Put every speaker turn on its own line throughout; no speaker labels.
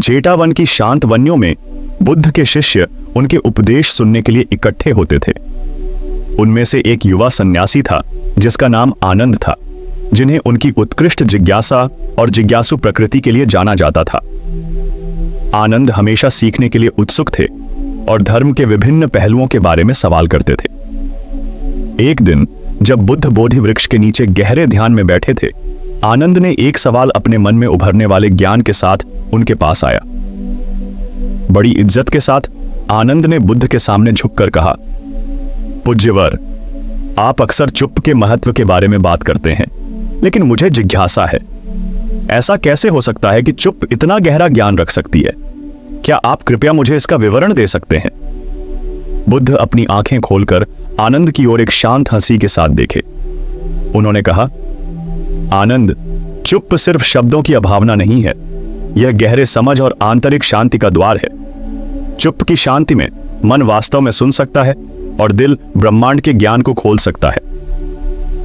जेटावन की शांत वन्यों में बुद्ध के शिष्य उनके उपदेश सुनने के लिए इकट्ठे होते थे। उनमें से एक युवा सन्यासी था जिसका नाम आनंद था, जिन्हें उनकी उत्कृष्ट जिज्ञासा और जिज्ञासु प्रकृति के लिए जाना जाता था। आनंद हमेशा सीखने के लिए उत्सुक थे और धर्म के विभिन्न पहलुओं के बारे में सवाल करते थे। एक दिन जब बुद्ध बोधि वृक्ष के नीचे गहरे ध्यान में बैठे थे, आनंद ने एक सवाल अपने मन में उभरने वाले ज्ञान के साथ उनके पास आया। बड़ी इज्जत के साथ आनंद ने बुद्ध के सामने झुककर कहा, पूज्यवर, आप अक्सर चुप के महत्व के बारे में बात करते हैं, लेकिन मुझे जिज्ञासा है, ऐसा कैसे हो सकता है कि चुप इतना गहरा ज्ञान रख सकती है? क्या आप कृपया मुझे इसका विवरण दे सकते हैं? बुद्ध अपनी आंखें खोलकर आनंद की ओर एक शांत हंसी के साथ देखे। उन्होंने कहा, आनंद, चुप सिर्फ शब्दों की अभावना नहीं है, यह गहरे समझ और आंतरिक शांति का द्वार है। चुप की शांति में मन वास्तव में सुन सकता है और दिल ब्रह्मांड के ज्ञान को खोल सकता है।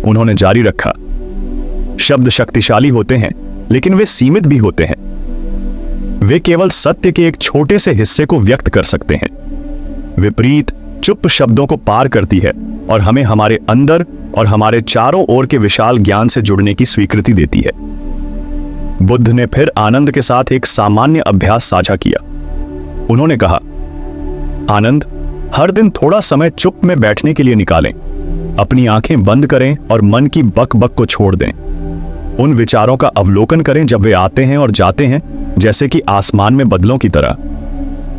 उन्होंने जारी रखा, शब्द शक्तिशाली होते हैं, लेकिन वे सीमित भी होते हैं। वे केवल सत्य के एक छोटे से हिस्से को व्यक्त कर सकते हैं। विपरीत चुप शब्दों को पार करती है और हमें हमारे अंदर और हमारे चारों ओर के विशाल ज्ञान से जुड़ने की स्वीकृति देती है। बुद्ध ने फिर आनंद के साथ एक सामान्य अभ्यास साझा किया। उन्होंने कहा, आनंद, हर दिन थोड़ा समय चुप में बैठने के लिए निकालें। अपनी आंखें बंद करें और मन की बक-बक को छोड़ दें। उन विचारों का अवलोकन करें जब वे आते हैं और जाते हैं, जैसे कि आसमान में बादलों की तरह।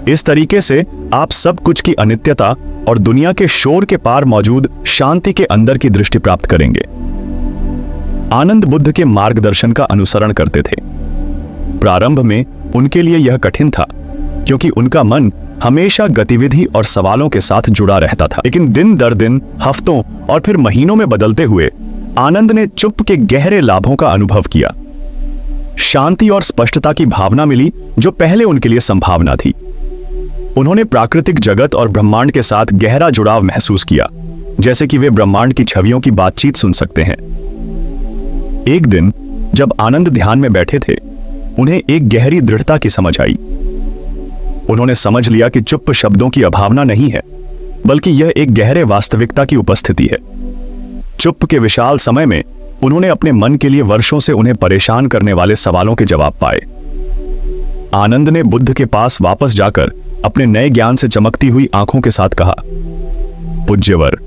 इस तरीके से आप सब कुछ की अनित्यता और दुनिया के शोर के पार मौजूद शांति के अंदर की दृष्टि प्राप्त करेंगे। आनंद बुद्ध के मार्गदर्शन का अनुसरण करते थे। प्रारंभ में उनके लिए यह कठिन था, क्योंकि उनका मन हमेशा गतिविधि और सवालों के साथ जुड़ा रहता था। लेकिन दिन दर दिन, हफ्तों और फिर महीनों में बदलते हुए आनंद ने चुप के गहरे लाभों का अनुभव किया। शांति और स्पष्टता की भावना मिली जो पहले उनके लिए संभावना थी। उन्होंने प्राकृतिक जगत और ब्रह्मांड के साथ गहरा जुड़ाव महसूस किया, जैसे कि वे ब्रह्मांड की छवियों की बातचीत सुन सकते हैं। एक दिन जब आनंद ध्यान में बैठे थे, उन्हें एक गहरी दृढ़ता की समझ आई। उन्होंने समझ लिया कि चुप शब्दों की अभावना नहीं है, बल्कि यह एक गहरे वास्तविकता की उपस्थिति है। चुप के विशाल समय में उन्होंने अपने मन के लिए वर्षों से उन्हें परेशान करने वाले सवालों के जवाब पाए। आनंद ने बुद्ध के पास वापस जाकर अपने नए ज्ञान से चमकती हुई आंखों के साथ कहा, पूज्यवर,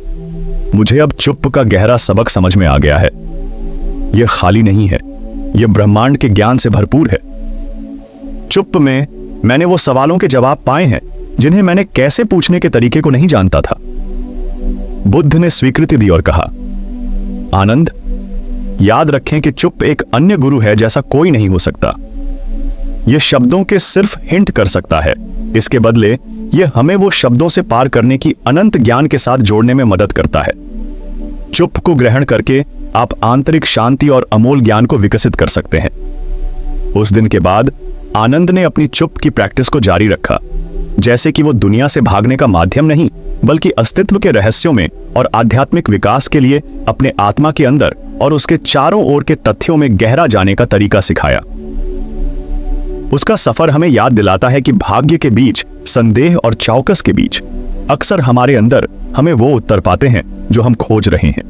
मुझे अब चुप का गहरा सबक समझ में आ गया है। यह खाली नहीं है, यह ब्रह्मांड के ज्ञान से भरपूर है। चुप में मैंने वो सवालों के जवाब पाए हैं जिन्हें मैंने कैसे पूछने के तरीके को नहीं जानता था। बुद्ध ने स्वीकृति दी और कहा, आनंद, याद रखें कि चुप एक अन्य गुरु है जैसा कोई नहीं हो सकता। यह शब्दों के सिर्फ हिंट कर सकता है, इसके बदले यह हमें वो शब्दों से पार करने की अनंत ज्ञान के साथ जोड़ने में मदद करता है। चुप को ग्रहण करके आप आंतरिक शांति और अमोल ज्ञान को विकसित कर सकते हैं। उस दिन के बाद आनंद ने अपनी चुप की प्रैक्टिस को जारी रखा, जैसे कि वो दुनिया से भागने का माध्यम नहीं, बल्कि अस्तित्व के रहस्यों में और आध्यात्मिक विकास के लिए अपने आत्मा के अंदर और उसके चारों ओर के तथ्यों में गहरा जाने का तरीका सिखाया। उसका सफर हमें याद दिलाता है कि भाग्य के बीच, संदेह और चौकस के बीच अक्सर हमारे अंदर हमें वो उत्तर पाते हैं जो हम खोज रहे हैं।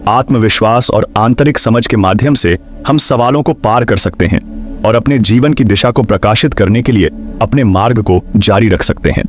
आत्मविश्वास और आंतरिक समझ के माध्यम से हम सवालों को पार कर सकते हैं और अपने जीवन की दिशा को प्रकाशित करने के लिए अपने मार्ग को जारी रख सकते हैं।